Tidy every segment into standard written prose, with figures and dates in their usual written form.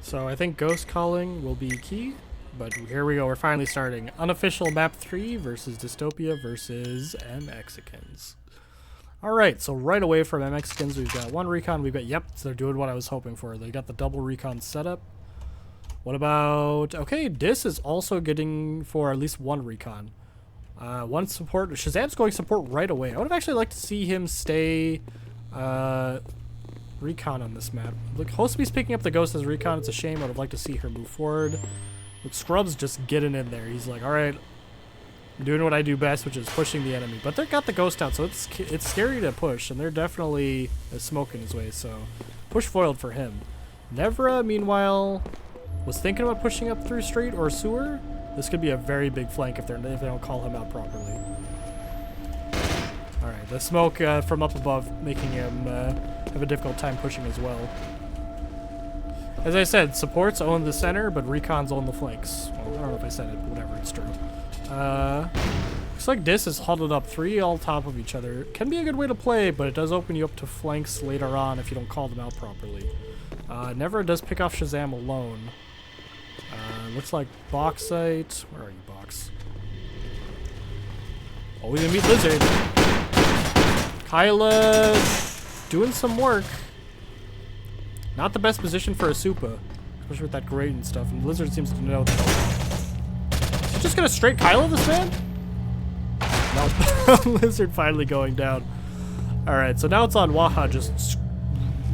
So I think ghost calling will be key, but here we go. We're finally starting. Unofficial map 3 versus Dystopia versus MXicans. Alright, so right away from MXicans, we've got one recon. We've got, yep, so they're doing what I was hoping for. They got the double recon setup. What about, okay, Dis is also getting for at least one recon. One support, Shazam's going support right away. I would have actually liked to see him stay recon on this map. Look, Hospi's picking up the ghost as recon. It's a shame. I would have liked to see her move forward. With Scrubs just getting in there. He's like, alright, I'm doing what I do best, which is pushing the enemy. But they've got the ghost out, so it's scary to push, and they're definitely smoking his way, so push foiled for him. Nevra, meanwhile, was thinking about pushing up through street or sewer. This could be a very big flank if they don't call him out properly. Alright, the smoke from up above making him have a difficult time pushing as well. As I said, supports own the center, but recons own the flanks. Well, I don't know if I said it, but whatever, it's true. Looks like Dis is huddled up 3 all top of each other. Can be a good way to play, but it does open you up to flanks later on if you don't call them out properly. Never does pick off Shazam alone. Looks like Bauxite. Where are you, Box? Oh, we gonna meet Lizard. Kyla doing some work. Not the best position for a Supa, especially with that grade and stuff. And Lizard seems to know that. Is he just gonna straight Kyla this man? Nope. Lizard finally going down. Alright, so now it's on Waha just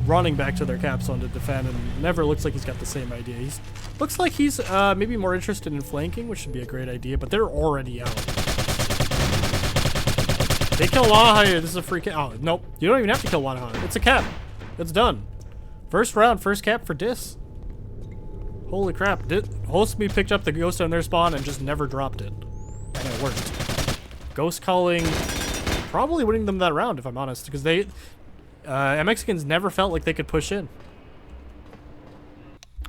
running back to their cap zone to defend, and Never looks like he's got the same idea. Looks like he's maybe more interested in flanking, which should be a great idea, but they're already out. They kill Waha. This is a free cap. Oh, nope. You don't even have to kill Waha. It's a cap. It's done. First round, first cap for Dis. Holy crap. Hostme picked up the ghost on their spawn and just never dropped it. And it worked. Ghost calling, probably winning them that round, if I'm honest, because they MXicans never felt like they could push in.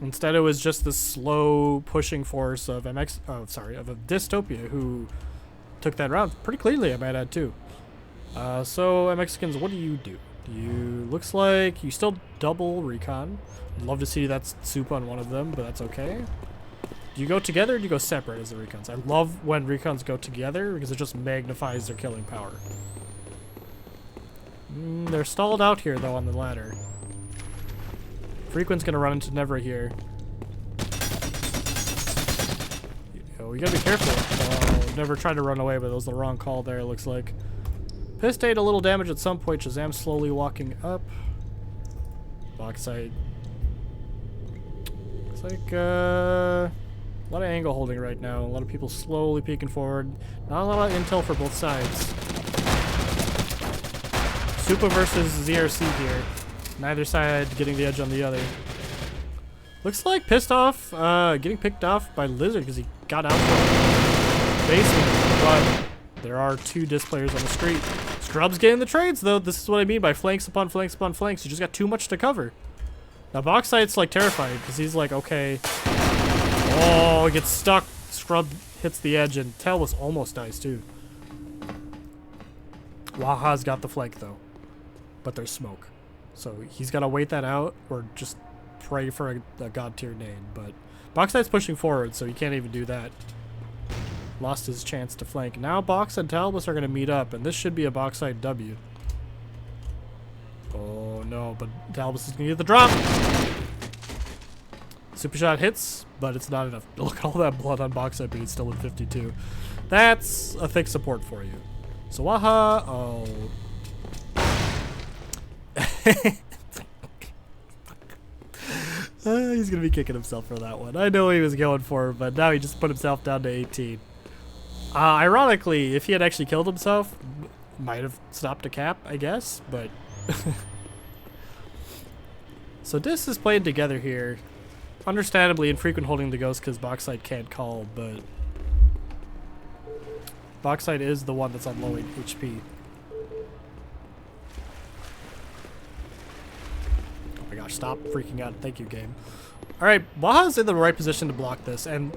Instead, it was just the slow pushing force of of Dystopia who took that round pretty cleanly, I might add, too. So MXicans, what do you do? Looks like you still double recon. I'd love to see that's soup on one of them, but that's okay. Do you go together or do you go separate as the recons? I love when recons go together because it just magnifies their killing power. They're stalled out here, though, on the ladder. Frequent's gonna run into Never here. Oh, we gotta be careful. Never tried to run away, but that was the wrong call there, it looks like. Pissed ate a little damage at some point. Shazam slowly walking up. Bauxite. Looks like a lot of angle holding right now. A lot of people slowly peeking forward. Not a lot of intel for both sides. Supa versus ZRC here. Neither side getting the edge on the other. Looks like pissed off, getting picked off by Lizard because he got out from the basement. But there are 2 Dis players on the street. Scrub's getting the trades, though. This is what I mean by flanks upon flanks upon flanks. You just got too much to cover. Now, Bauxite's, like, terrified because he's like, okay. Oh, he gets stuck. Scrub hits the edge, and Talbus almost dies, too. Waha's got the flank, though. But there's smoke. So he's got to wait that out or just pray for a god-tier nade. But Bauxite's pushing forward, so he can't even do that. Lost his chance to flank. Now Box and Talbus are going to meet up, and this should be a Bauxite W. Oh no, but Talbus is going to get the drop. Super shot hits, but it's not enough. Look at all that blood on Bauxite, but he's still at 52. That's a thick support for you. So Waha, oh. He's going to be kicking himself for that one. I know he was going for it, but now he just put himself down to 18. Ironically, if he had actually killed himself, might have stopped a cap, I guess, but... So Dis is playing together here. Understandably, infrequent holding the ghost because Bauxite can't call, but... Bauxite is the one that's on low HP. Oh my gosh, stop freaking out. Thank you, game. Alright, Waha's in the right position to block this, and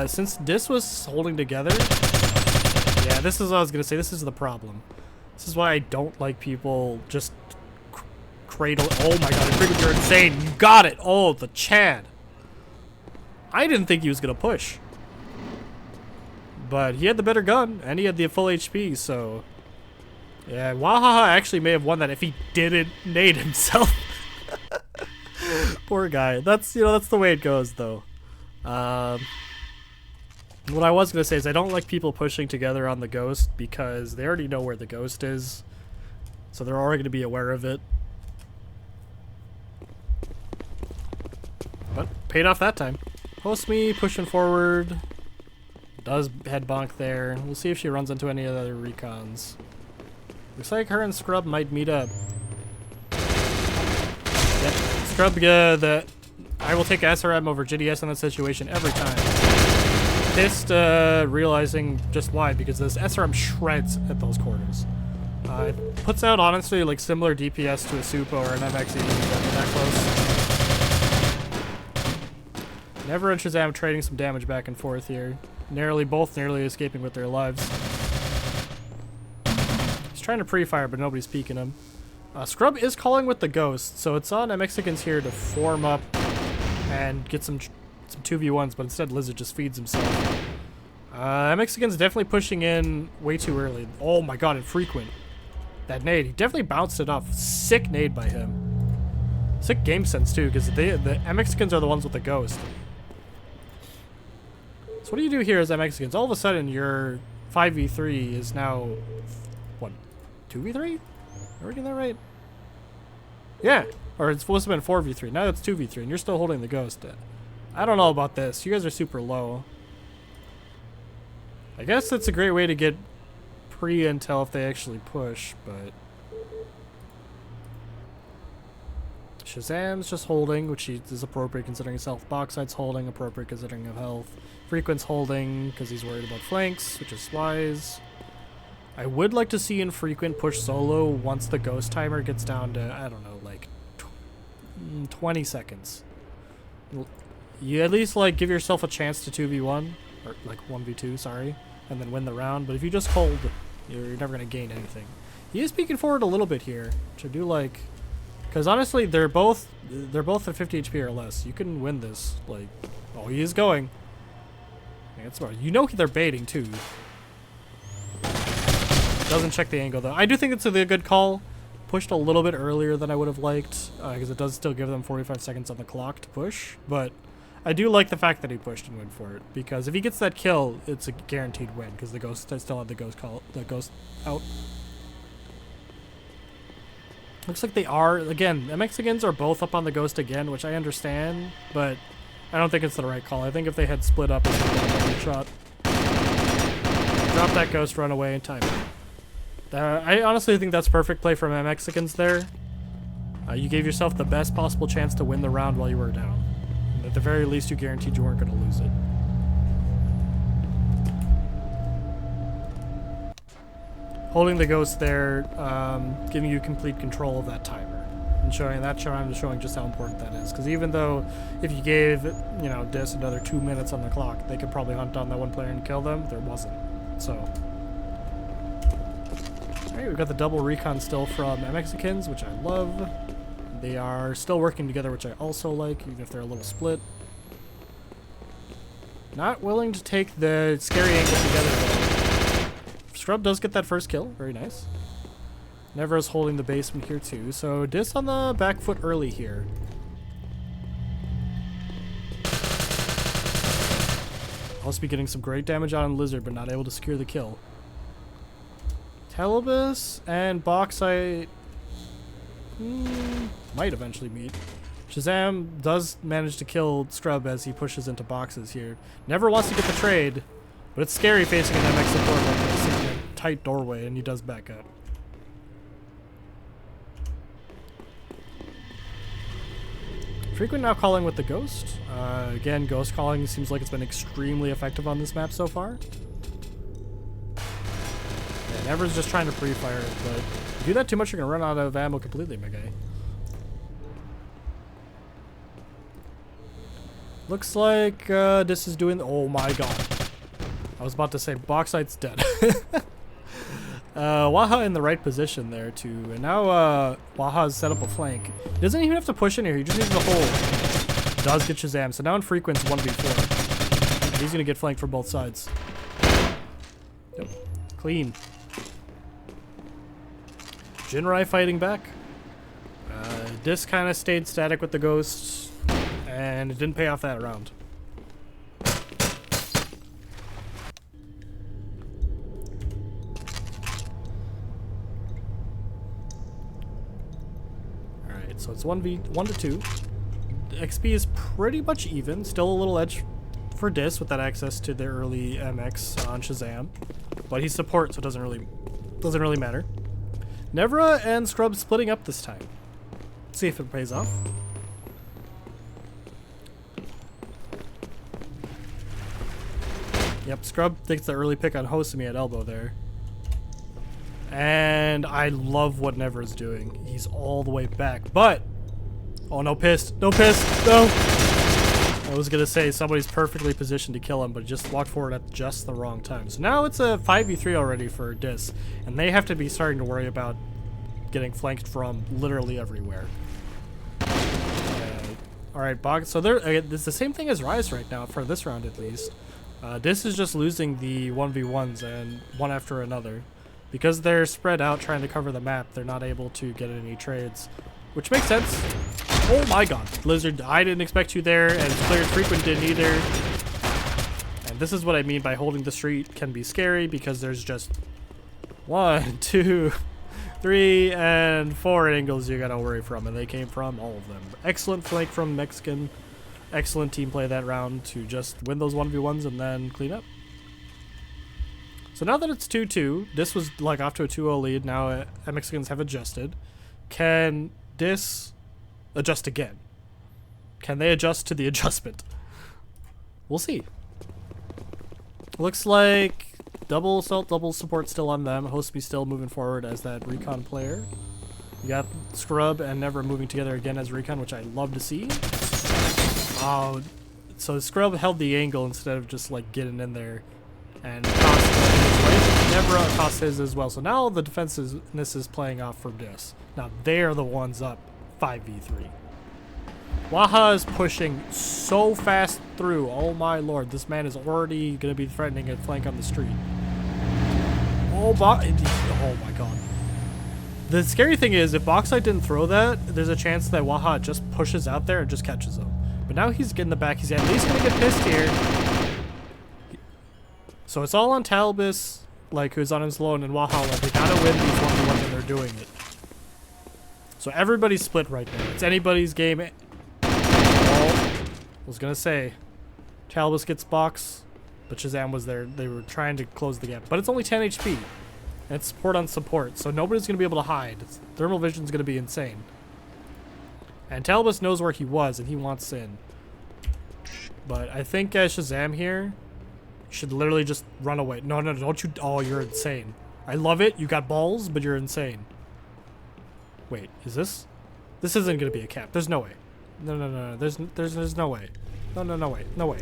since Dis was holding together... Yeah, this is what I was going to say. This is the problem. This is why I don't like people just cradle... Oh my god, you're insane. You got it. Oh, the Chad. I didn't think he was gonna push. But he had the better gun, and he had the full HP, so... Yeah, Wahaha actually may have won that if he didn't nade himself. Poor guy. That's, you know, that's the way it goes, though. What I was gonna say is I don't like people pushing together on the ghost because they already know where the ghost is. So they're already gonna be aware of it. But paid off that time. Post me, pushing forward. Does head bonk there. We'll see if she runs into any other recons. Looks like her and Scrub might meet up. Yep. Scrub, I will take SRM over GDS in that situation every time. Pissed, realizing just why, because this SRM shreds at those corners. It puts out, honestly, like similar DPS to a Supo or an MXE that close. Never and Shazam trading some damage back and forth here. Both nearly escaping with their lives. He's trying to pre-fire, but nobody's peeking him. Scrub is calling with the ghost, so it's on MXicans here to form up and get some 2v1s, but instead Lizard just feeds himself. MXicans definitely pushing in way too early. Oh my god, infrequent. That nade, he definitely bounced it off. Sick nade by him. Sick game sense too, because the MXicans are the ones with the ghost. So what do you do here as MXicans? All of a sudden your 5v3 is now, what, 2v3? Are we getting that right? Yeah, or it's supposed to have been 4v3. Now it's 2v3 and you're still holding the ghost. I don't know about this. You guys are super low. I guess that's a great way to get pre-intel if they actually push, but... Shazam's just holding, which is appropriate considering his health. Bauxite's holding, appropriate considering his health. Frequent's holding because he's worried about flanks, which is wise. I would like to see Infrequent push solo once the ghost timer gets down to, I don't know, like 20 seconds. You at least like give yourself a chance to 2v1, or like 1v2, sorry, and then win the round. But if you just hold, you're never going to gain anything. He is peeking forward a little bit here, which I do like. Because honestly, they're both at 50 HP or less. You can win this. Like, oh, he is going. Yeah, that's smart. You know they're baiting too. Doesn't check the angle though. I do think it's a good call. Pushed a little bit earlier than I would have liked, because it does still give them 45 seconds on the clock to push. But I do like the fact that he pushed and went for it, because if he gets that kill, it's a guaranteed win. Because the ghost still had the ghost out. Looks like they are, again, MXicans are both up on the ghost again, which I understand, but I don't think it's the right call. I think if they had split up, it's a shot. Drop that ghost, run away, and time it. I honestly think that's perfect play from MXicans there. You gave yourself the best possible chance to win the round while you were down. And at the very least, you guaranteed you weren't going to lose it. Holding the ghost there, giving you complete control of that timer, and showing just how important that is. Because even though if you gave, you know, DYS another 2 minutes on the clock, they could probably hunt down that one player and kill them. There wasn't. So, all right, we've got the double recon still from MXicans, which I love. They are still working together, which I also like, even if they're a little split. Not willing to take the scary angle together though. Scrub does get that first kill. Very nice. Never is holding the basement here too. So DYS on the back foot early here. Also be getting some great damage on Lizard, but not able to secure the kill. Telebus and Bauxite might eventually meet. Shazam does manage to kill Scrub as he pushes into boxes here. Never wants to get the trade, but it's scary facing an MX support like this in a tight doorway, and he does back up. Frequent now calling with the ghost. Again, ghost calling seems like it's been extremely effective on this map so far. Yeah, Never's just trying to pre-fire it, but if you do that too much, you're gonna run out of ammo completely, my guy. Looks like this is doing. Oh my god! I was about to say Bauxite's dead. Waha in the right position there too, and now Waha's set up a flank. He doesn't even have to push in here. He just needs to hold. does get Shazam. So now Infrequent's 1v4. He's going to get flanked from both sides. Yep. Clean. Jinrai fighting back. Dis kind of stayed static with the ghosts, and it didn't pay off that round. Alright, so it's 1 to 2. XP is pretty much even. Still a little edge for Dis with that access to the early MX on Shazam, but he's support, so it doesn't really matter. Nevra and Scrub splitting up this time. Let's see if it pays off. Yep, Scrub takes the early pick on Hosumi at elbow there. And I love what Nevra's doing. He's all the way back, but... Oh, no pissed. No pissed. No! I was going to say somebody's perfectly positioned to kill him, but just walked forward at just the wrong time. So now it's a 5v3 already for Dis, and they have to be starting to worry about getting flanked from literally everywhere. Alright, Bog. So it's the same thing as Rise right now, for this round at least. Dis is just losing the 1v1s and one after another. Because they're spread out trying to cover the map, they're not able to get any trades. Which makes sense. Oh my god. Lizard, I didn't expect you there, and Clear Frequent didn't either. And this is what I mean by holding the street can be scary, because there's just 1, 2, 3, and 4 angles you gotta worry from, and they came from all of them. Excellent flank from Mexican. Excellent team play that round to just win those 1v1s and then clean up. So now that it's 2-2, Dis was like off to a 2-0 lead. Now MXicans have adjusted. Can Dis adjust again? Can they adjust to the adjustment? We'll see. Looks like double assault, double support still on them. Hospi still moving forward as that recon player. You got Scrub and Never moving together again as recon, which I love to see. Oh, so Scrub held the angle instead of just like getting in there and cost his way. Never cost his as well. So now the defensiveness is playing off for Dis. Now they're the ones up 5v3. Waha is pushing so fast through. Oh my lord, this man is already going to be threatening a flank on the street. Oh my god. The scary thing is, if Boxite didn't throw that, there's a chance that Waha just pushes out there and just catches him. But now he's getting the back. He's at least going to get pissed here. So it's all on Talbis, like, who's on his loan, and Waha, like, they gotta win these 1v1s, and they're doing it. So everybody's split right now. It's anybody's game. I was gonna say, Talbis gets box, but Shazam was there. They were trying to close the gap. But it's only 10 HP. And it's support on support, so nobody's gonna be able to hide. Thermal vision's gonna be insane. And Talbis knows where he was, and he wants in. But I think Shazam here should literally just run away. No, don't you. Oh, you're insane. I love it. You got balls, but you're insane. Wait, is this? This isn't gonna be a cap. There's no way. No. There's no way. No way. No way.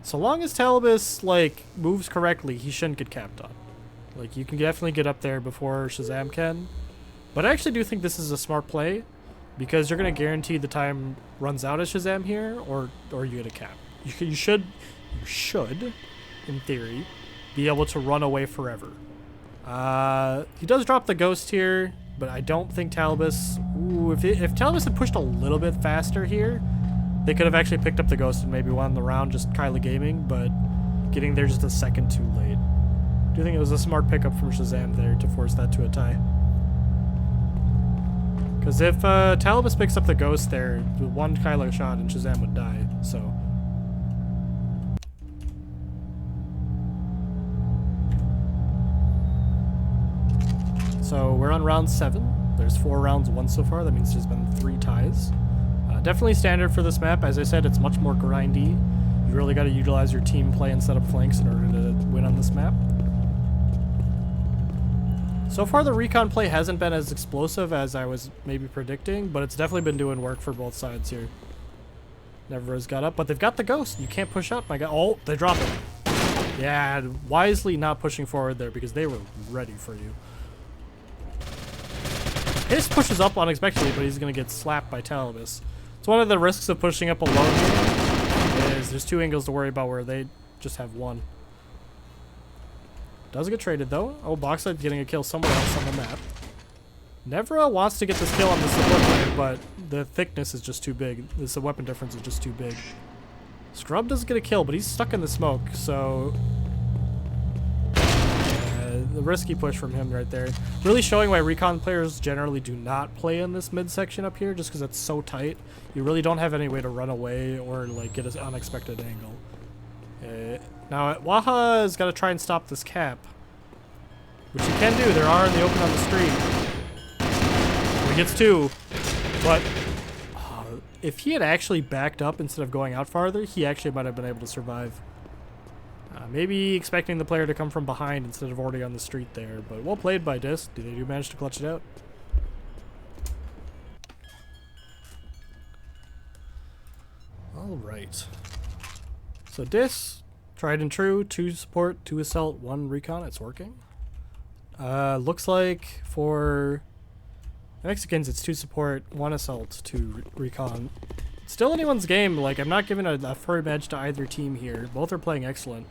So long as Talbis, like, moves correctly, he shouldn't get capped on. Like, you can definitely get up there before Shazam can. But I actually do think this is a smart play, because you're going to guarantee the time runs out as Shazam here, or you get a cap. You should, in theory, be able to run away forever. He does drop the ghost here, but I don't think Talbis... Ooh, if Talbis had pushed a little bit faster here, they could have actually picked up the ghost and maybe won the round, just Kyla Gaming, but getting there just a second too late. Do you think it was a smart pickup from Shazam there to force that to a tie? Because if Talbis picks up the ghost there, one Kyla shot and Shazam would die, so... So we're on round 7. There's 4 rounds won so far. That means there's been 3 ties. Definitely standard for this map. As I said, it's much more grindy. You really got to utilize your team play and set up flanks in order to win on this map. So far, the recon play hasn't been as explosive as I was maybe predicting, but it's definitely been doing work for both sides here. Never has got up, but they've got the ghost. You can't push up, my god. Oh, they drop it. Yeah, wisely not pushing forward there because they were ready for you. Piss pushes up unexpectedly, but he's going to get slapped by Talibus. It's one of the risks of pushing up alone here, is there's two angles to worry about where they just have one. Does get traded though. Oh, Boxlight's getting a kill somewhere else on the map. Nevra wants to get this kill on the support player, but the thickness is just too big. The weapon difference is just too big. Scrub doesn't get a kill, but he's stuck in the smoke, so... the risky push from him right there. Really showing why recon players generally do not play in this midsection up here, just because it's so tight. You really don't have any way to run away or like get an unexpected angle. Now, Waha's got to try and stop this cap, which he can do. There are in the open on the street. He gets two, but if he had actually backed up instead of going out farther, he actually might have been able to survive. Maybe expecting the player to come from behind instead of already on the street there, but well played by Dis. They do manage to clutch it out. Alright. So Dis, tried and true, 2 support, 2 assault, 1 recon. It's working. Looks like for MXicans, it's 2 support, 1 assault, 2 recon. Still anyone's game. Like, I'm not giving a firm edge to either team here. Both are playing excellent.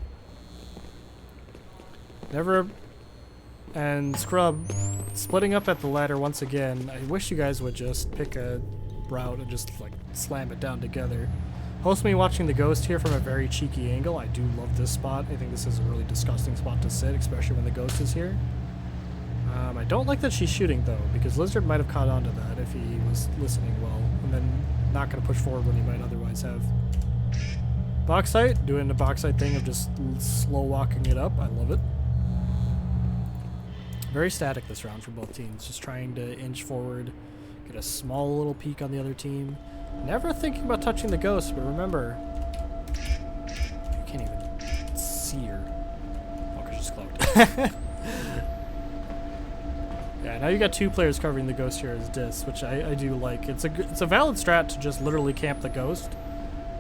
Never and Scrub splitting up at the ladder once again. I wish you guys would just pick a route and just like slam it down together. Host me watching the Ghost here from a very cheeky angle. I do love this spot. I think this is a really disgusting spot to sit, especially when the Ghost is here. I don't like that she's shooting though, because Lizard might have caught on to that if he was listening well, and then not going to push forward when he might otherwise have. Boxite, doing the Boxite thing of just slow walking it up. I love it. Very static this round for both teams, just trying to inch forward, get a small little peek on the other team. Never thinking about touching the Ghost, but remember, you can't even see her. Oh, because she's cloaked. Yeah, now you got 2 players covering the Ghost here as Dis, which I do like. It's a valid strat to just literally camp the Ghost,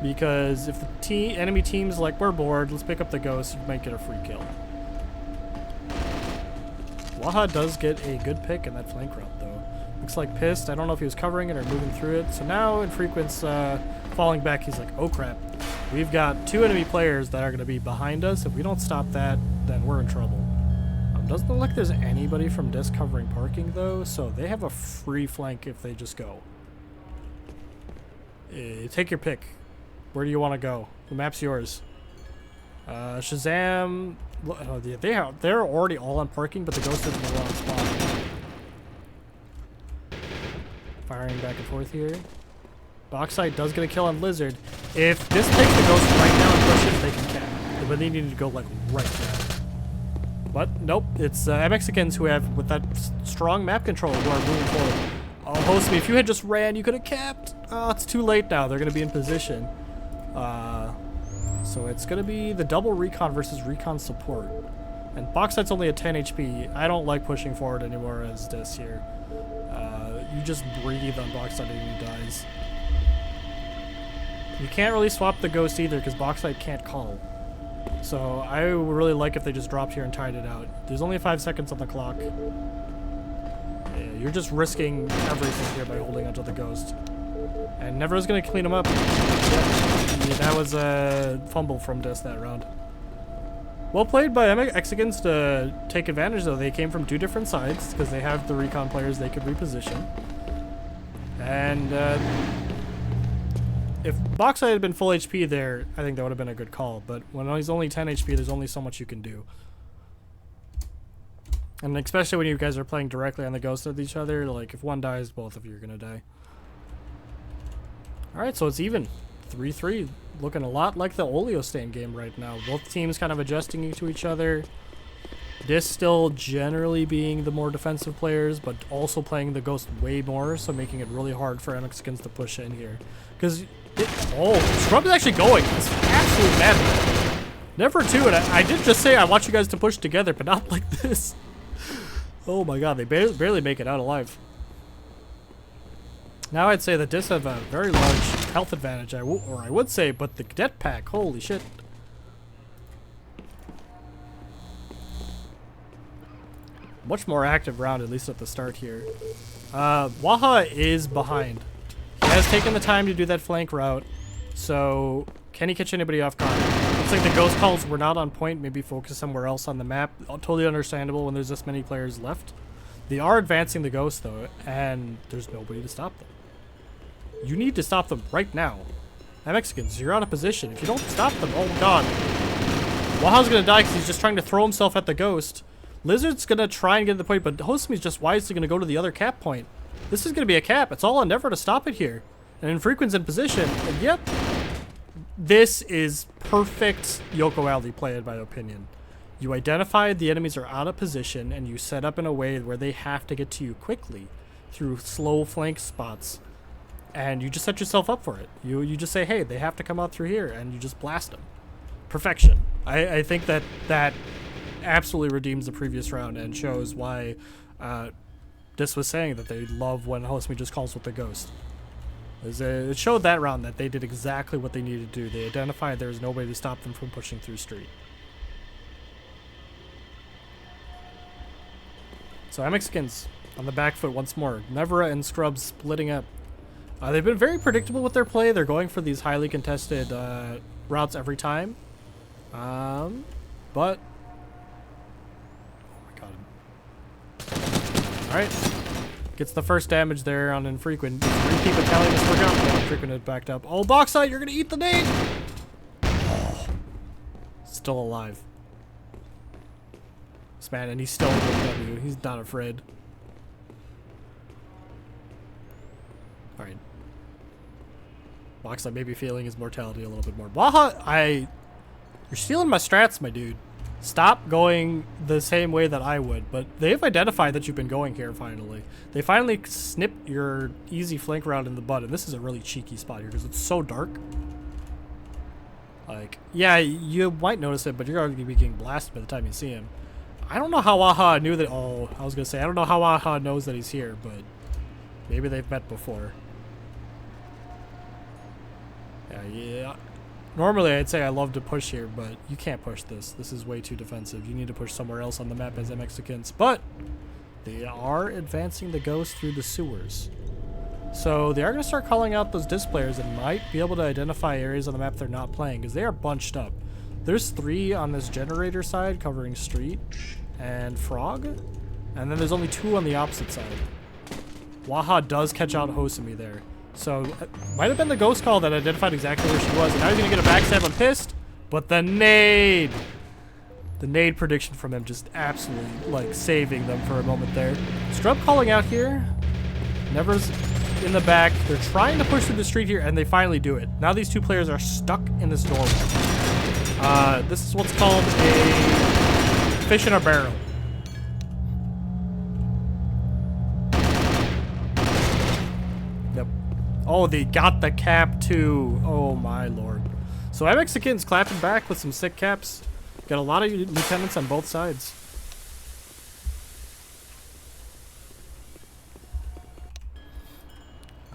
because if the enemy team's like, we're bored, let's pick up the Ghost, you might get a free kill. Waha does get a good pick in that flank route though. Looks like Pissed, I don't know if he was covering it or moving through it, so now Infrequent's falling back, he's like, oh crap, we've got 2 enemy players that are going to be behind us. If we don't stop that, then we're in trouble. Doesn't look like there's anybody from Dis covering parking though, so they have a free flank if they just go. Take your pick. Where do you want to go? The map's yours. Shazam. Oh, they're already all on parking, but the Ghost is in the wrong spot. Firing back and forth here. Boxite does get a kill on Lizard. If this takes the Ghost right now and pushes, they can cap. But they need to go like right now. But nope, it's MXicans who have, with that strong map control, who are moving forward. Oh, host me, if you had just ran, you could have capped. Oh, it's too late now. They're going to be in position. So it's going to be the double recon versus recon support. And Boxite's only at 10 HP. I don't like pushing forward anymore as Dis here. You just breathe on Boxite and he dies. You can't really swap the Ghost either because Boxite can't call. So I would really like if they just dropped here and tied it out. There's only 5 seconds on the clock. Yeah, you're just risking everything here by holding onto the Ghost. And Nevra's going to clean him up. Yep. Yeah, that was a fumble from Dis that round. Well played by MXicans to take advantage though. They came from 2 different sides because they have the recon players they could reposition. And if Boxite had been full HP there, I think that would have been a good call. But when he's only 10 HP, there's only so much you can do. And especially when you guys are playing directly on the Ghost with each other, like if one dies, both of you are going to die. Alright, so it's even. 3-3. Looking a lot like the Oleo stand game right now. Both teams kind of adjusting to each other. Dis still generally being the more defensive players, but also playing the Ghost way more, so making it really hard for MXicans to push in here. Because, oh, Scrub is actually going. It's absolute madness. Never 2, and I did just say I want you guys to push together, but not like this. Oh my god, they barely make it out alive. Now I'd say that Dis have a very large health advantage, I would say, but the det pack, holy shit. Much more active round, at least at the start here. Waha is behind. He has taken the time to do that flank route. So, can he catch anybody off guard? Looks like the ghost calls were not on point. Maybe focus somewhere else on the map. Totally understandable when there's this many players left. They are advancing the ghost, though, and there's nobody to stop them. You need to stop them right now. MXicans, you're out of position. If you don't stop them, oh god. Waha's gonna die because he's just trying to throw himself at the ghost. Lizard's gonna try and get to the point, but Hosumi's just wisely gonna go to the other cap point. This is gonna be a cap. It's all on Never to stop it here. And MXicans in position. And yep. This is perfect Yoko Alley play, in my opinion. You identify the enemies are out of position, and you set up in a way where they have to get to you quickly through slow flank spots. And you just set yourself up for it. You just say, hey, they have to come out through here, and you just blast them. Perfection. I think that absolutely redeems the previous round and shows why this was saying that they love when Hosumi just calls with the ghost. It showed that round that they did exactly what they needed to do. They identified there was nobody to stop them from pushing through street. So MXicans on the back foot once more. Nevera and Scrub splitting up. They've been very predictable with their play. They're going for these highly contested routes every time. But... oh my god. Alright. Gets the first damage there on Infrequent. Repeat battalion is forgotten. Infrequent had backed up. Oh, Bauxite, you're gonna eat the nade! Oh. Still alive. This man, and he's still in W. He's not afraid. Alright. Bauxite may be feeling his mortality a little bit more. Waha, you're stealing my strats, my dude. Stop going the same way that I would, but they've identified that you've been going here finally. They finally snipped your easy flank route in the butt, and this is a really cheeky spot here because it's so dark. Like, yeah, you might notice it, but you're going to be getting blasted by the time you see him. I don't know how Waha knew that. Oh, I was going to say, I don't know how Waha knows that he's here, but maybe they've met before. Yeah. Normally, I'd say I love to push here, but you can't push this. This is way too defensive. You need to push somewhere else on the map as MXicans. But they are advancing the ghost through the sewers. So they are going to start calling out those disc players and might be able to identify areas on the map they're not playing because they are bunched up. There's 3 on this generator side covering street and frog. And then there's only 2 on the opposite side. Waha does catch out Hosumi there. So, it might have been the ghost call that identified exactly where she was. And now he's going to get a backstab on Pissed. But the nade! The nade prediction from him just absolutely, like, saving them for a moment there. Scrub calling out here. Never's in the back. They're trying to push through the street here, and they finally do it. Now these 2 players are stuck in this doorway. This is what's called a fish in a barrel. Oh, they got the cap too. Oh my lord. So MXicans clapping back with some sick caps. Got a lot of lieutenants on both sides.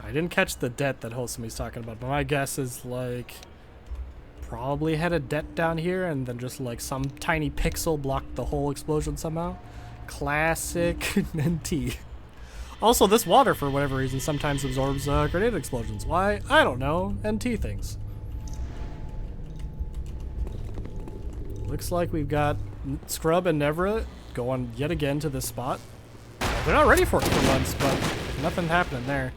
I didn't catch the det that Hosumi's talking about, but my guess is like probably had a det down here and then just like some tiny pixel blocked the whole explosion somehow. Classic NT. Also, this water, for whatever reason, sometimes absorbs grenade explosions. Why? I don't know. NT things. Looks like we've got Scrub and Nevera going yet again to this spot. They're not ready for it for once, but nothing happening there.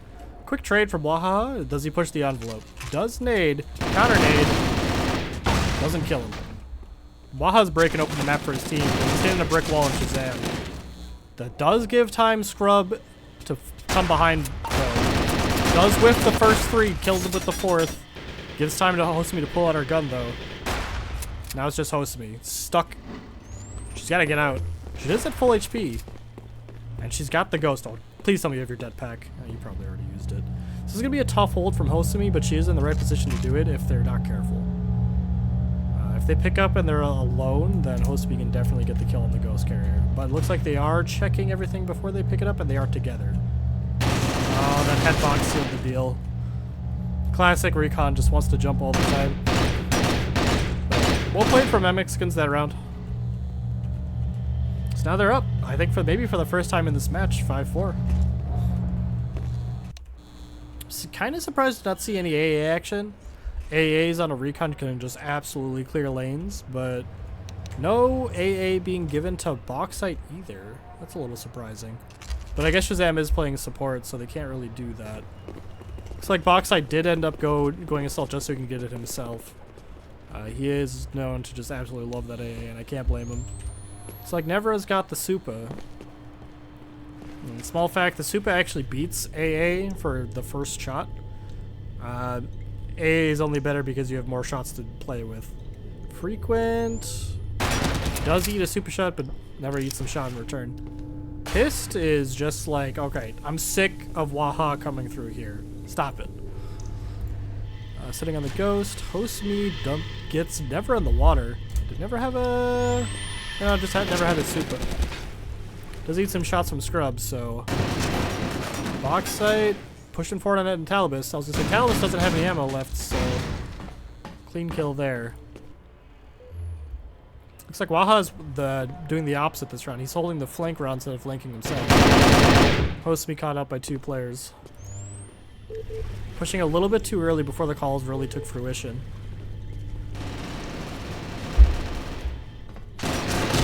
Quick trade from Waha. Does he push the envelope? Does nade. Counter nade. Doesn't kill him. Waha's breaking open the map for his team. He's hitting a brick wall in Shazam. That does give time Scrub to come behind, though. Does whiff the first 3, kills him with the 4th. Gives time to Hosumi to pull out her gun, though. Now it's just Hosumi. Stuck. She's got to get out. She is at full HP. And she's got the ghost. Oh, please tell me you have your det pack. Oh, you probably already used it. This is going to be a tough hold from Hosumi, but she is in the right position to do it if they're not careful. If they pick up and they're alone, then Hosumi can definitely get the kill on the ghost carrier. But it looks like they are checking everything before they pick it up, and they are together. Oh, that headbox sealed the deal. Classic Recon just wants to jump all the time. But we'll play from MXicans that round. So now they're up. I think maybe for the first time in this match, 5-4. Kind of surprised to not see any AA action. AAs on a recon can just absolutely clear lanes, but no AA being given to Bauxite either. That's a little surprising. But I guess Shazam is playing support, so they can't really do that. Looks like Bauxite did end up going assault just so he can get it himself. He is known to just absolutely love that AA, and I can't blame him. It's like Nevra's got the Supa. Small fact, the Supa actually beats AA for the first shot. AA is only better because you have more shots to play with. Frequent does eat a super shot, but never eats some shot in return. Pissed is just like, okay, I'm sick of Waha coming through here. Stop it. Sitting on the ghost, hosts me, gets never in the water. Did never have a... No, just never had a Supa. Does eat some shots from scrubs, so... Bauxite, pushing forward on it in Talibus. I was gonna say, Talibus doesn't have any ammo left, so... Clean kill there. Looks like Waha's doing the opposite this round. He's holding the flank round instead of flanking himself. Hosts me caught up by 2 players. Pushing a little bit too early before the calls really took fruition.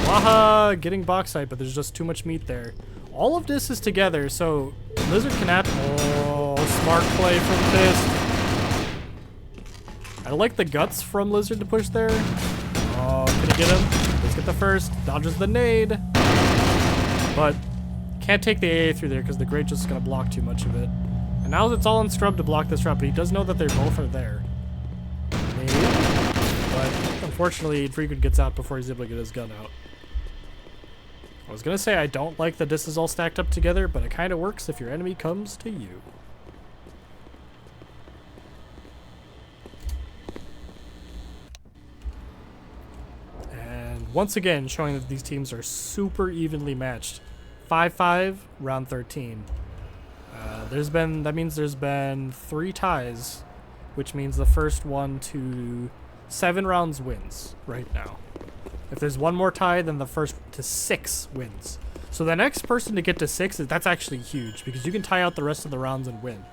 Waha getting Bauxite, but there's just too much meat there. All of this is together, so Lizard can oh, smart play from Fist. I like the guts from Lizard to push there. Oh, can he get him? Let's get the first. Dodges the nade. But can't take the AA through there because the Great just is going to block too much of it. And now it's all on Scrub to block this route, but he does know that they both are there. Maybe. But unfortunately, Frequent gets out before he's able to get his gun out. I was gonna say I don't like that this is all stacked up together, but it kind of works if your enemy comes to you. And once again, showing that these teams are super evenly matched. 5-5, round 13. That means there's been 3 ties, which means the first one to 7 rounds wins right now. If there's one more tie, then the first to 6 wins. So the next person to get to 6, that's actually huge, because you can tie out the rest of the rounds and win.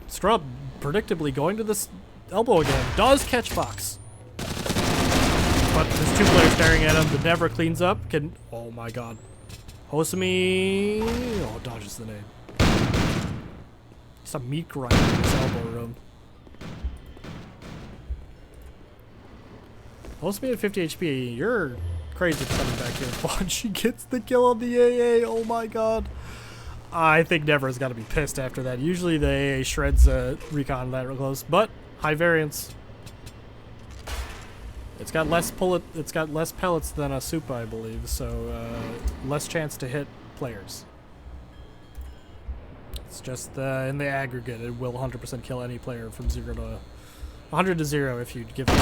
Scrub, predictably going to this elbow again, does catch Fox. But there's 2 players staring at him. The Never cleans up. Oh my god. Hosami. Oh, dodges the nade. It's a meat grinder in this elbow room. Hosami at 50 HP. You're crazy coming back here. Oh, she gets the kill on the AA. Oh my god. I think Never's got to be pissed after that. Usually the AA shreds recon that close, but high variance. It's got less pellets than a Supa, I believe, so less chance to hit players. It's just in the aggregate, it will 100% kill any player from 0 to 100 to 0 if you give it.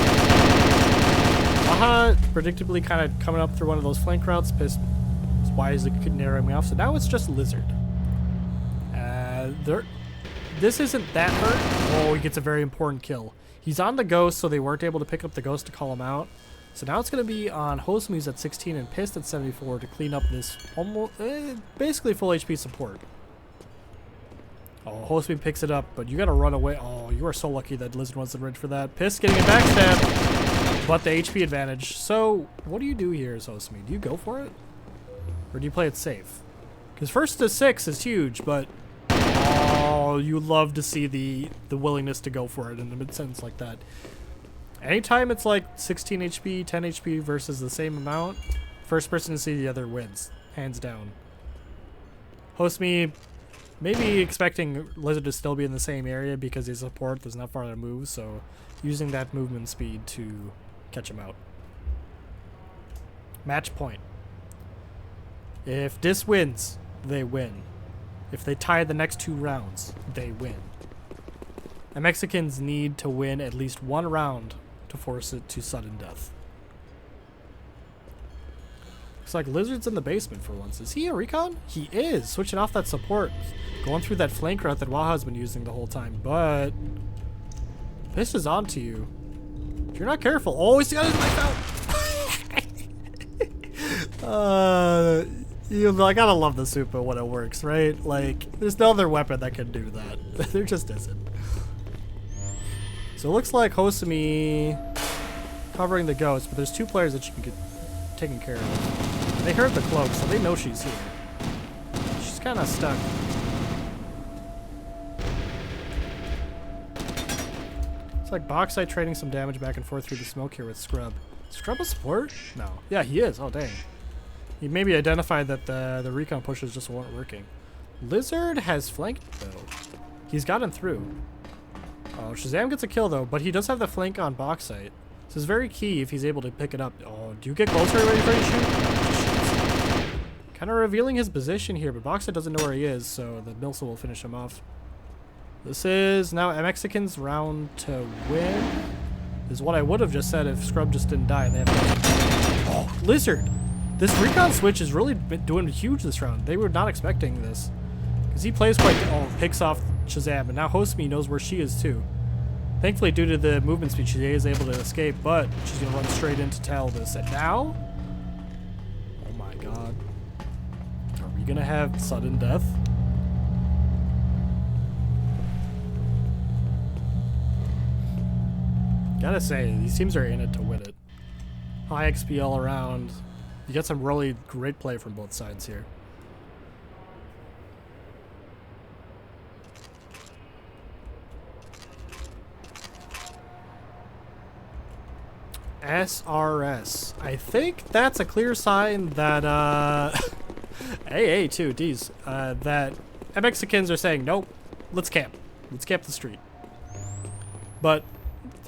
Waha predictably kind of coming up through one of those flank routes, pissed. Why is it narrowing me off? So now it's just Lizard. This isn't that hurt. Oh, he gets a very important kill. He's on the ghost, so they weren't able to pick up the ghost to call him out. So now it's going to be on Hosami, who's at 16 and Pissed at 74 to clean up this almost basically full HP support. Oh, Hosami picks it up, but you got to run away. Oh, you are so lucky that Lizard wasn't ready for that. Pissed getting a backstab, but the HP advantage. So what do you do here as Hosami? Do you go for it? Or do you play it safe? Because first to 6 is huge, but oh, you love to see the willingness to go for it in a mid-sentence like that. Anytime it's like 16 HP, 10 HP versus the same amount, first person to see the other wins, hands down. Hosami maybe expecting Lizard to still be in the same area because his support does not far to move, so using that movement speed to catch him out. Match point. If this wins, they win. If they tie the next 2 rounds, they win. MXicans need to win at least 1 round to force it to sudden death. Looks like Lizard's in the basement for once. Is he a recon? He is, switching off that support. Going through that flank route that Waha's been using the whole time, but Piss is onto you. If you're not careful. Oh, he's got his knife out! I gotta love the Super when it works, right? Like, there's no other weapon that can do that. There just isn't. So it looks like Hosumi covering the ghost, but there's two players that she can get taken care of. They heard the cloak, so they know she's here. She's kind of stuck. It's like Bauxite trading some damage back and forth through the smoke here with Scrub. Is Scrub a support? No. Yeah, he is. Oh, dang. He maybe identified that the recon pushes just weren't working. Lizard has flanked, though. He's gotten through. Oh, Shazam gets a kill, though, but he does have the flank on Bauxite. This is very key if he's able to pick it up. Oh, do you get closer ready for you to shoot? Kind of revealing his position here, but Bauxite doesn't know where he is, so the Milsa will finish him off. This is now MXicans' round to win. Is what I would have just said if Scrub just didn't die. They have oh, Lizard! This recon switch has really been doing huge this round. They were not expecting this. Because he plays quite... Oh, picks off Shazam, and now Hosumi knows where she is too. Thankfully, due to the movement speed, she is able to escape, but she's going to run straight into Talbus. And now... Oh my god. Are we going to have sudden death? Gotta say, these teams are in it to win it. High XP all around. You get some really great play from both sides here. SRS. I think that's a clear sign that, AA too, D's, that MXicans are saying, nope, let's camp. Let's camp the street. But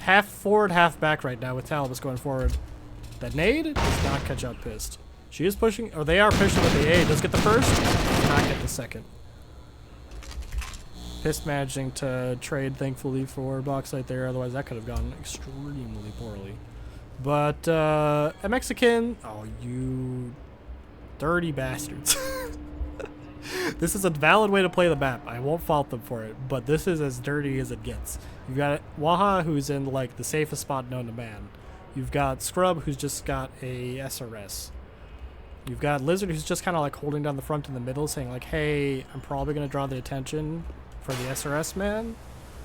half forward, half back right now with Talbus going forward. That nade does not catch out Pissed. She is pushing, or they are pushing with the A. Does get the first, does not get the second. Pissed managing to trade, thankfully, for Bauxite there. Otherwise, that could have gone extremely poorly. But, MXican, oh, you dirty bastards. This is a valid way to play the map. I won't fault them for it, but this is as dirty as it gets. You've got Waha, who's in, like, the safest spot known to man. You've got Scrub, who's just got a SRS. You've got Lizard, who's just kind of, like, holding down the front in the middle, saying, like, hey, I'm probably going to draw the attention for the SRS man.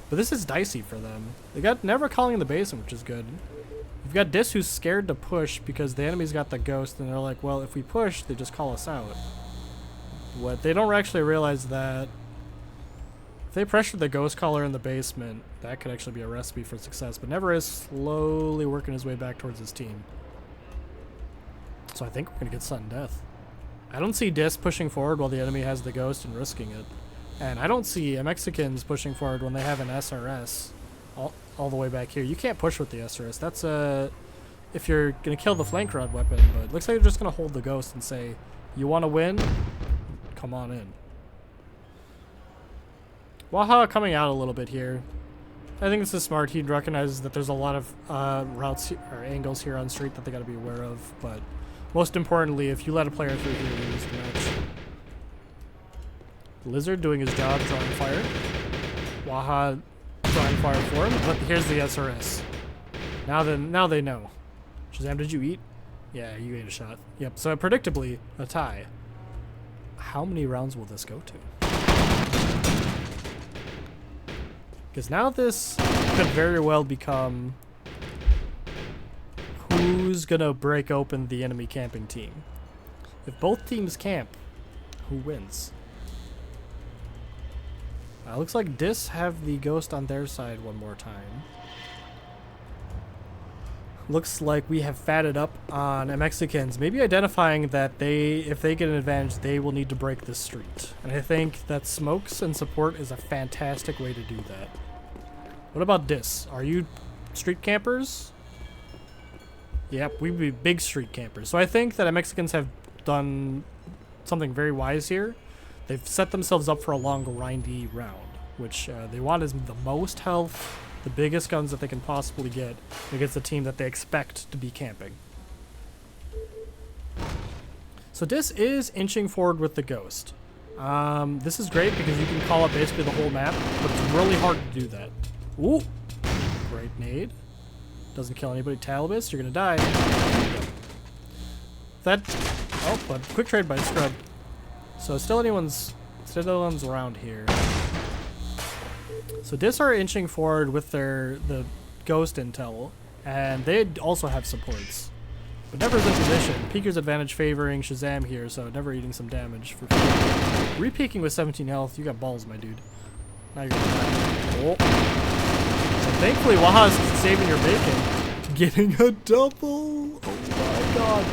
But this is dicey for them. They got Never Calling in the basement, which is good. You've got Dis, who's scared to push because the enemy's got the ghost, and they're like, well, if we push, they just call us out. What they don't actually realize that if they pressure the ghost caller in the basement, that could actually be a recipe for success. But Never is slowly working his way back towards his team. So I think we're going to get sudden death. I don't see Dis pushing forward while the enemy has the ghost and risking it. And I don't see MXicans pushing forward when they have an SRS all the way back here. You can't push with the SRS. That's if you're going to kill the flank rod weapon, but it looks like they're just going to hold the ghost and say, you want to win? Come on in. Waha coming out a little bit here. I think this is smart. He recognizes that there's a lot of routes or angles here on street that they got to be aware of, but most importantly, if you let a player through here, you lose the match. Lizard doing his job, drawing fire. Waha drawing fire for him, but here's the SRS. Now they know. Shazam, did you eat? Yeah, you ate a shot. Yep, so predictably, a tie. How many rounds will this go to? Because now this could very well become who's gonna break open the enemy camping team. If both teams camp, who wins? Looks like Dis have the ghost on their side one more time. Looks like we have fatted up on MXicans, maybe identifying that if they get an advantage, they will need to break this street. And I think that smokes and support is a fantastic way to do that. What about Dis? Are you street campers? Yep, we'd be big street campers. So I think that MXicans have done something very wise here. They've set themselves up for a long, grindy round, which they want is the most health, the biggest guns that they can possibly get against the team that they expect to be camping. So Dis is inching forward with the ghost. This is great because you can call up basically the whole map, but it's really hard to do that. Ooh! Great nade. Doesn't kill anybody. Talbus, you're gonna die. That... Oh, but quick trade by Scrub. So still anyone's around here. So Dis are inching forward with the ghost intel, and they also have supports. But Never's in position. Peeker's advantage favoring Shazam here, so Never eating some damage for free. Re-peeking with 17 health. You got balls, my dude. Now you're gonna die. Oh. So thankfully, Waha's saving your bacon. Getting a double. Oh my god.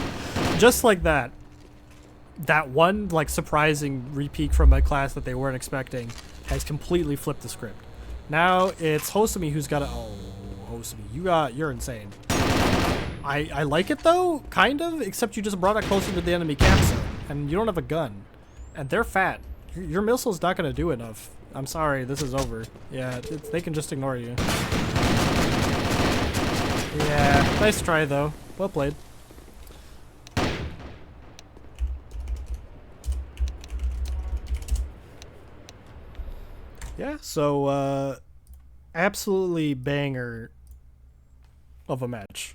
Just like that. That one, like, surprising re-peek from a class that they weren't expecting has completely flipped the script. Now it's Hosumi who's got to... Oh, Hosumi, you're insane. I like it though, kind of, except you just brought it closer to the enemy camp zone, and you don't have a gun, and they're fat. Your missile's not gonna do enough. I'm sorry, this is over. Yeah, they can just ignore you. Yeah, nice try though. Well played. Yeah, so absolutely banger of a match.